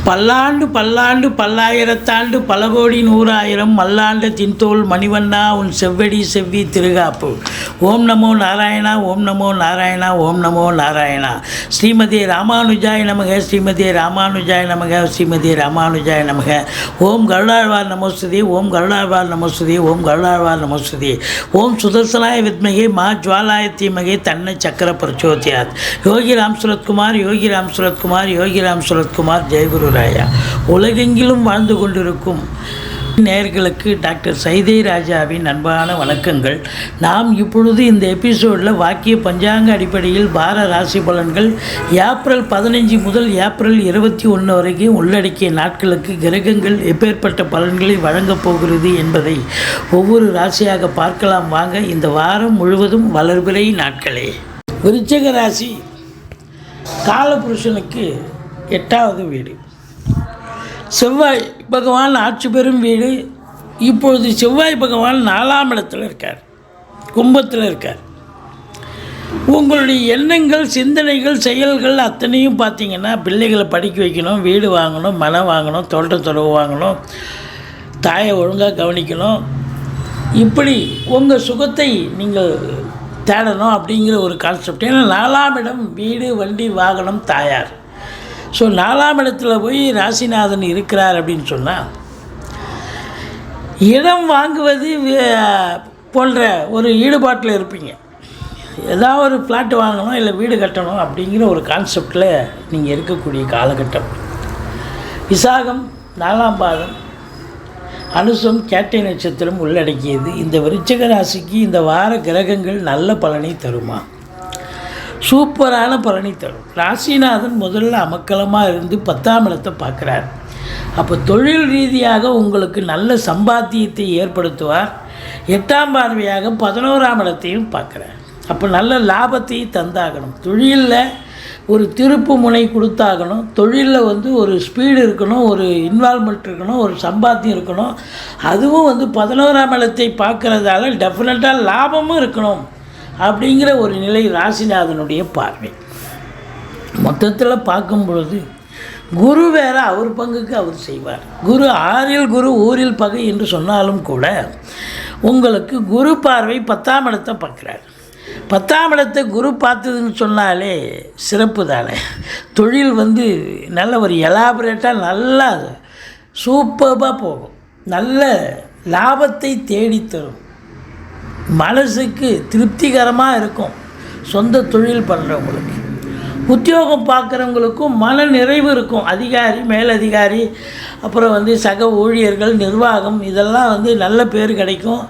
பல்லாண்டு பல்லாண்டு பல்லாயிரத்தாண்டு பல கோடி நூறாயிரம் மல்லாண்ட தின்தோல் மணிவண்ணா உன் செவ்வடி செவ்வி திருகாப்பு. ஓம் நமோ நாராயணா, ஓம் நமோ நாராயணா, ஓம் நமோ நாராயணா. ஸ்ரீமதி ராமானுஜாய நமக, ஸ்ரீமதி ராமானுஜாய நமக, ஸ்ரீமதி ராமானுஜாய நமக. ஓம் கருடாழ்வார் நமோஸ்துதி, ஓம் கருடாழ்வார் நமோஸ்துதி, ஓம் கருடாழ்வார் நமோஸ்துதி. ஓம் சுதர்சனாய வித்மகே மா ஜுவாலாய தீமகே தன்ன சக்கர பிரச்சோதியாத். யோகி ராம் சுரத்குமார், யோகி ராம் சுரத்குமார், யோகி ராம் சுரத்குமார். ஜெயகுரு ராயா. உலகெங்கிலும் வாழ்ந்து கொண்டிருக்கும் நேயர்களுக்கு டாக்டர் சைதை ராஜாவின் அன்பான வணக்கங்கள். நாம் இப்பொழுது இந்த எபிசோடில் வாக்கிய பஞ்சாங்க அடிப்படையில் வார ராசி பலன்கள் ஏப்ரல் 15 முதல் ஏப்ரல் 21 வரைக்கும் உள்ளடக்கிய நாட்களுக்கு கிரகங்கள் எப்பேற்பட்ட பலன்களை வழங்கப் போகிறது என்பதை ஒவ்வொரு ராசியாக பார்க்கலாம் வாங்க. இந்த வாரம் முழுவதும் வளர்பிறை நாட்களே. விருச்சிக ராசி காலபுருஷனுக்கு 8வது வீடு. செவ்வாய் பகவான் ஆட்சி பெறும் வீடு. இப்பொழுது செவ்வாய் பகவான் 4ஆம் இடத்துல இருக்கார், கும்பத்தில் இருக்கார். உங்களுடைய எண்ணங்கள், சிந்தனைகள், செயல்கள் அத்தனையும் பார்த்திங்கன்னா பிள்ளைகளை படிக்க வைக்கணும், வீடு வாங்கணும், மனம் வாங்கணும், தோட்டத்துறவு வாங்கணும், தாயை ஒழுங்காக கவனிக்கணும், இப்படி உங்கள் சுகத்தை நீங்கள் தேடணும் அப்படிங்கிற ஒரு கான்செப்ட். ஏன்னா 4ஆம் இடம் வீடு, வண்டி, வாகனம், தாயார். ஸோ 4ஆம் இடத்துல போய் ராசிநாதன் இருக்கிறார் அப்படின்னு சொன்னால் இடம் வாங்குவது போன்ற ஒரு ஈடுபாட்டில் இருப்பீங்க. ஏதாவது ஒரு ஃப்ளாட்டு வாங்கணும், இல்லை வீடு கட்டணும் அப்படிங்கிற ஒரு கான்செப்டில் நீங்கள் இருக்கக்கூடிய காலகட்டம். விசாகம் 4ஆம் பாதம், அனுசம், கேட்டை நட்சத்திரம் உள்ளடக்கியது. இந்த விருச்சிக ராசிக்கு இந்த வார கிரகங்கள் நல்ல பலனை தருமா? சூப்பரான பலனை தரும். ராசிநாதன் முதல்ல அமக்கலமாக இருந்து 10ஆம் இடத்தை பார்க்குறார். அப்போ தொழில் ரீதியாக உங்களுக்கு நல்ல சம்பாத்தியத்தை ஏற்படுத்துவார். 8ஆம் பார்வையாக 11ஆம் இடத்தையும் பார்க்குறார். அப்போ நல்ல லாபத்தையும் தந்தாகணும். தொழிலில் ஒரு திருப்பு முனை கொடுத்தாகணும். தொழிலில் ஒரு ஸ்பீடு இருக்கணும், ஒரு இன்வால்மெண்ட் இருக்கணும், ஒரு சம்பாத்தியம் இருக்கணும். அதுவும் 11ஆம் இடத்தை பார்க்குறதால டெஃபினட்டாக லாபமும் இருக்கணும் அப்படிங்கிற ஒரு நிலை ராசிநாதனுடைய பார்வை. மொத்தத்தில் பார்க்கும் பொழுது குரு வேறு, அவர் பங்குக்கு அவர் செய்வார். குரு 6இல் குரு ஊரில் பகை என்று சொன்னாலும் கூட உங்களுக்கு குரு பார்வை 10ஆம் இடத்தை பார்க்குறார். 10ஆம் இடத்தை குரு பார்த்ததுன்னு சொன்னாலே சிறப்பு தானே. தொழில் நல்ல ஒரு எலாபரேட்டாக நல்லா சூப்பராக போகும், நல்ல லாபத்தை தேடித்தரும், மனசுக்கு திருப்திகரமாக இருக்கும். சொந்த தொழில் பண்ணுறவங்களுக்கு, உத்தியோகம் பார்க்குறவங்களுக்கும் மன நிறைவு இருக்கும். அதிகாரி, மேலதிகாரி, அப்புறம் சக ஊழியர்கள், நிர்வாகம், இதெல்லாம் நல்ல பேர் கிடைக்கும்.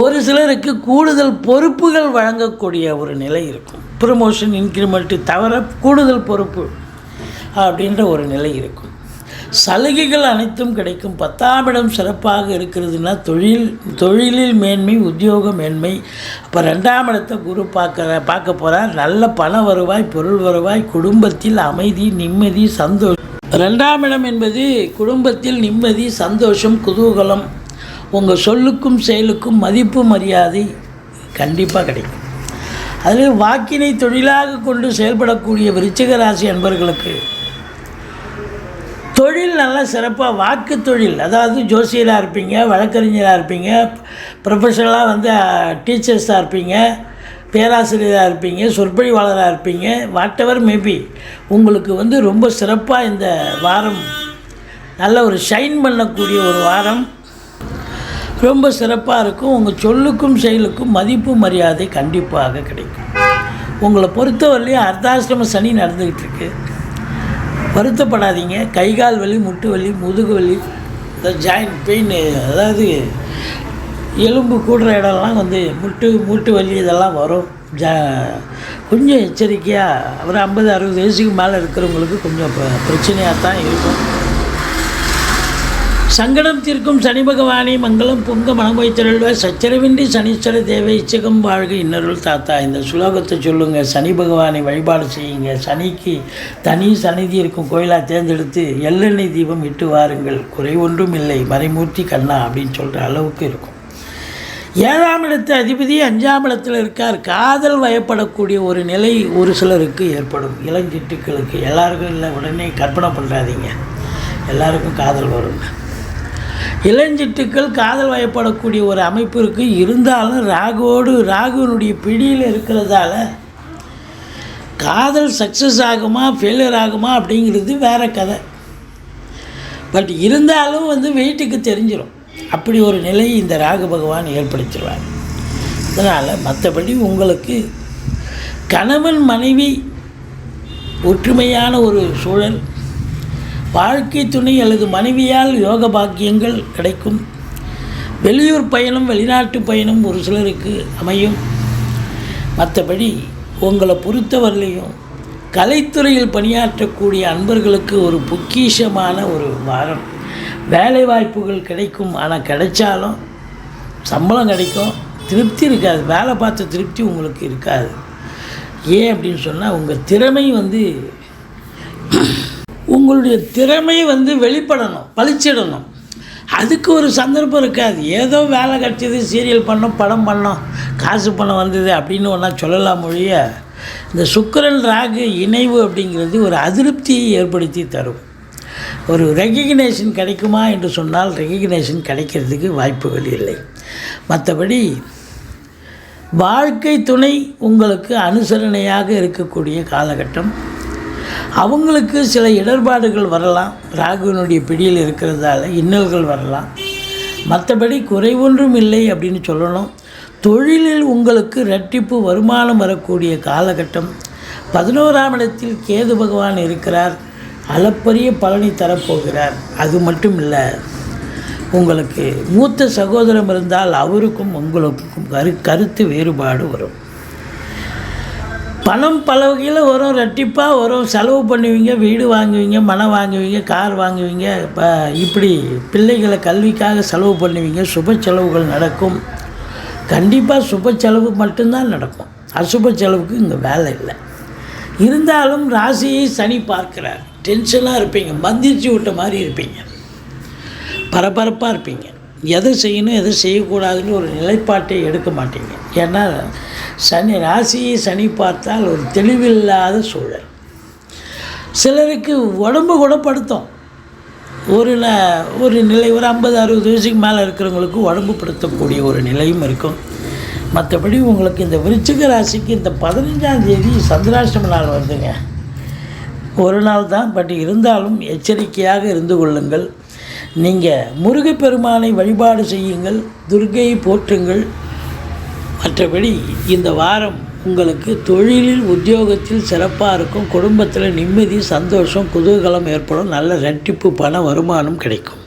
ஒரு சிலருக்கு கூடுதல் பொறுப்புகள் வழங்கக்கூடிய ஒரு நிலை இருக்கும். ப்ரமோஷன், இன்க்ரிமெண்ட்டு தவிர கூடுதல் பொறுப்பு அப்படின்ற ஒரு நிலை இருக்கும். சலுகைகள் அனைத்தும் கிடைக்கும். 10ஆம் இடம் சிறப்பாக இருக்கிறதுனா தொழிலில் மேன்மை, உத்தியோக மேன்மை. அப்போ 2ஆம் இடத்தை குரு பார்க்க போகிறார். நல்ல பண வருவாய், பொருள் வருவாய், குடும்பத்தில் அமைதி, நிம்மதி, சந்தோஷம். 2ஆம் இடம் என்பது குடும்பத்தில் நிம்மதி, சந்தோஷம், குதூகலம். உங்கள் சொல்லுக்கும் செயலுக்கும் மதிப்பு, மரியாதை கண்டிப்பாக கிடைக்கும். அதில் வாக்கினை தொழிலாக கொண்டு செயல்படக்கூடிய விருச்சிக ராசி அன்பர்களுக்கு தொழில் நல்லா சிறப்பாக, வாக்கு தொழில், அதாவது ஜோசியராக இருப்பீங்க, வழக்கறிஞராக இருப்பீங்க, ப்ரொஃபஷனலாக டீச்சர்ஸாக இருப்பீங்க, பேராசிரியராக இருப்பீங்க, சொற்பொழிவாளராக இருப்பீங்க, வாட் எவர் மேபி, உங்களுக்கு ரொம்ப சிறப்பாக இந்த வாரம் நல்ல ஒரு ஷைன் பண்ணக்கூடிய ஒரு வாரம், ரொம்ப சிறப்பாக இருக்கும். உங்கள் சொல்லுக்கும் செயலுக்கும் மதிப்பு, மரியாதை கண்டிப்பாக கிடைக்கும். உங்களை பொறுத்தவரையிலையும் அர்த்தாஷ்டம சனி நடந்துக்கிட்டு இருக்கு. வருத்தப்படாதீங்க. கைகால் வலி, முட்டு வலி, முதுகு வலி, இந்த ஜாயிண்ட் பெயின், அதாவது எலும்பு கூடுற இடம்லாம் மூட்டு வலி இதெல்லாம் வரும். கொஞ்சம் எச்சரிக்கையாக, ஒரு 50-60 வயசுக்கு மேலே இருக்கிறவங்களுக்கு கொஞ்சம் பிரச்சனையாக தான் இருக்கும். சங்கடம் தீர்க்கும் சனி பகவானே மங்களம் பொங்க மனமொய்த்தருள்வ, சச்சரவின்றி சனீஸ்வர தேவை இச்சகம் வாழ்க இன்னருள் தாத்தா. இந்த சுலோகத்தை சொல்லுங்கள், சனி பகவானை வழிபாடு செய்யுங்க. சனிக்கு தனி சந்நிதி இருக்கும் கோயிலாக தேர்ந்தெடுத்து எள்ளெண்ணெய் தீபம் இட்டு வாருங்கள், குறை ஒன்றும் இல்லை, மறைமூர்த்தி கண்ணா அப்படின்னு சொல்கிற அளவுக்கு இருக்கும். 7ஆம் இடத்து அதிபதி 5ஆம் இடத்தில் இருக்கார். காதல் வயப்படக்கூடிய ஒரு நிலை ஒரு சிலருக்கு ஏற்படும். இளஞ்சிட்டுக்களுக்கு, எல்லாருக்கும் இல்லை, உடனே கற்பனை பண்ணுறாதீங்க. எல்லாருக்கும் காதல் வரும். இளஞ்சிட்டுக்கள் காதல் வயப்படக்கூடிய ஒரு அமைப்பு இருக்குது. இருந்தாலும் ராகுவினுடைய பிடியில் இருக்கிறதால காதல் சக்ஸஸ் ஆகுமா ஃபெயிலியர் ஆகுமா அப்படிங்கிறது வேறு கதை. பட் இருந்தாலும் வெயிட்டுக்கு தெரிஞ்சிடும். அப்படி ஒரு நிலையை இந்த ராகு பகவான் ஏற்படுத்திடுவார். அதனால் மற்றபடி உங்களுக்கு கணவன் மனைவி ஒற்றுமையான ஒரு சூழல், வாழ்க்கை துணை அல்லது மனைவியால் யோக பாக்கியங்கள் கிடைக்கும். வெளியூர் பயணம், வெளிநாட்டு பயணம் ஒரு சிலருக்கு அமையும். மற்றபடி உங்களை பொறுத்தவரையிலையும் கலைத்துறையில் பணியாற்றக்கூடிய அன்பர்களுக்கு ஒரு பொக்கிஷமான ஒரு வாரம். வேலை வாய்ப்புகள் கிடைக்கும். ஆனால் கிடைச்சாலும் சம்பளம் கிடைக்கும், திருப்தி இருக்காது. வேலை பார்த்த திருப்தி உங்களுக்கு இருக்காது. ஏன் அப்படின்னு சொன்னால் உங்கள் திறமை உங்களுடைய திறமை வெளிப்படணும், பளிச்சிடணும். அதுக்கு ஒரு சந்தர்ப்பம் இருக்காது. ஏதோ வேலை கிடச்சிது, சீரியல் பண்ணோம், படம் பண்ணோம், காசு பணம் வந்தது அப்படின்னு ஒன்றா சொல்லலாம் மொழிய. இந்த சுக்கிரன் ராகு இணைவு அப்படிங்கிறது ஒரு அதிருப்தியை ஏற்படுத்தி தரும். ஒரு ரெகக்னேஷன் கிடைக்குமா என்று சொன்னால் ரெகக்னேஷன் கிடைக்கிறதுக்கு வாய்ப்புகள் இல்லை. மற்றபடி வாழ்க்கை துணை உங்களுக்கு அனுசரணையாக இருக்கக்கூடிய காலகட்டம். அவங்களுக்கு சில இடர்பாடுகள் வரலாம். ராகுவினுடைய பிடியில் இருக்கிறதால இன்னல்கள் வரலாம். மற்றபடி குறைவொன்றும் இல்லை அப்படின்னு சொல்லணும். தொழிலில் உங்களுக்கு இரட்டிப்பு வருமானம் வரக்கூடிய காலகட்டம். 11ஆம் இடத்தில் கேது பகவான் இருக்கிறார். அளப்பரிய பலனை தரப்போகிறார். அது மட்டும் இல்லை, உங்களுக்கு மூத்த சகோதரம் இருந்தால் அவருக்கும் உங்களுக்கும் கருத்து வேறுபாடு வரும். பணம் பல வகையில் வரும், ரெட்டிப்பாக வரும். செலவு பண்ணுவீங்க, வீடு வாங்குவீங்க, மனம் வாங்குவீங்க, கார் வாங்குவீங்க. இப்படி பிள்ளைகளை கல்விக்காக செலவு பண்ணுவீங்க. சுப செலவுகள் நடக்கும். கண்டிப்பாக சுப செலவு மட்டும்தான் நடக்கும். அசுப செலவுக்கு இங்கே வேலை இல்லை. இருந்தாலும் ராசியை சனி பார்க்கிறார். டென்ஷனாக இருப்பீங்க, மந்திரிச்சு விட்ட மாதிரி இருப்பீங்க, பரபரப்பாக இருப்பீங்க. எதை செய்யணும் எதை செய்யக்கூடாதுன்னு ஒரு நிலைப்பாட்டை எடுக்க மாட்டீங்க. ஏன்னா ராசியை சனி பார்த்தால் ஒரு தெளிவில்லாத சூழல். சிலருக்கு உடம்பு கூட படுத்தும். ஒரு நிலை, ஒரு 50-60 வயசுக்கு மேலே இருக்கிறவங்களுக்கு உடம்பு படுத்தக்கூடிய ஒரு நிலையும் இருக்கும். மற்றபடி உங்களுக்கு இந்த விருச்சிக ராசிக்கு இந்த 15ஆம் தேதி சந்திராஷ்டம நாள் வருதுங்க. ஒரு நாள் தான், பட் இருந்தாலும் எச்சரிக்கையாக இருந்து கொள்ளுங்கள். நீங்கள் முருகப்பெருமானை வழிபாடு செய்யுங்கள், துர்க்கையை போற்றுங்கள். மற்றபடி இந்த வாரம் உங்களுக்கு தொழிலில் உத்தியோகத்தில் சிறப்பாக இருக்கும். குடும்பத்தில் நிம்மதி, சந்தோஷம், குதூகலம் ஏற்படும். நல்ல இரட்டிப்பு பண வருமானம் கிடைக்கும்.